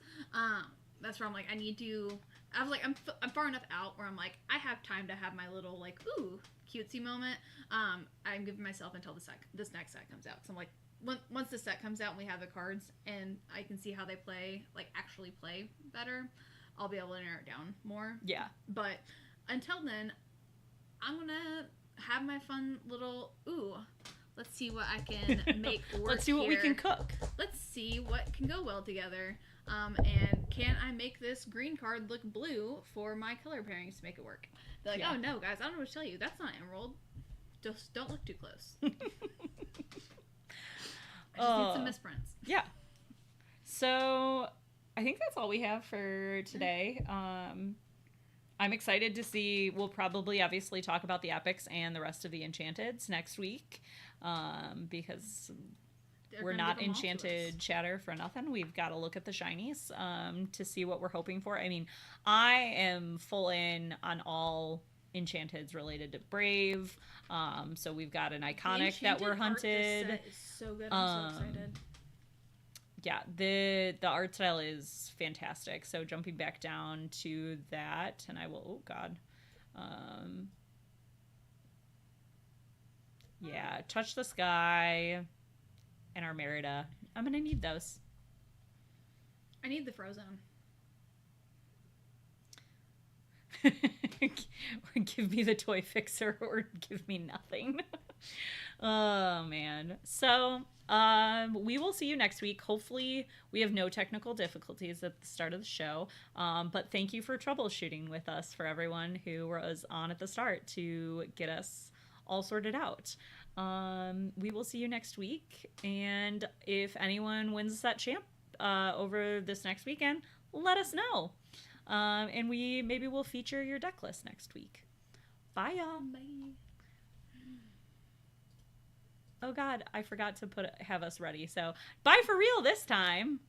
That's where I'm like, I'm far enough out where I'm like, I have time to have my little like ooh cutesy moment. I'm giving myself until this next set comes out. So I'm like, once the set comes out and we have the cards and I can see how they play, like actually play better, I'll be able to narrow it down more. Yeah. But until then, I'm gonna have my fun little ooh. Let's see what I can make work. Let's see what we can cook. Let's see what can go well together. And can I make this green card look blue for my color pairings to make it work? They're like, oh no, guys, I don't know what to tell you. That's not emerald. Just don't look too close. I just need some misprints. Yeah. So I think that's all we have for today. I'm excited to see. We'll probably obviously talk about the epics and the rest of the Enchanteds next week, because we're not Enchanted Chatter for nothing. We've got to look at the shinies to see what we're hoping for. I mean, I am full in on all Enchanteds related to Brave. So we've got an iconic that we're hunted. Art this set is so good. I'm so excited. Yeah, the art style is fantastic. So jumping back down to that, and I will, oh God. Yeah, Touch the Sky and our Merida. I'm going to need those. I need the Frozone. Give me the toy fixer or give me nothing. Oh, man. So, we will see you next week. Hopefully, we have no technical difficulties at the start of the show. But thank you for troubleshooting with us, for everyone who was on at the start to get us all sorted out. We will see you next week. And if anyone wins that champ over this next weekend, let us know. And maybe we'll feature your deck list next week. Bye, y'all. Bye. Oh God, I forgot to have us ready. So bye for real this time.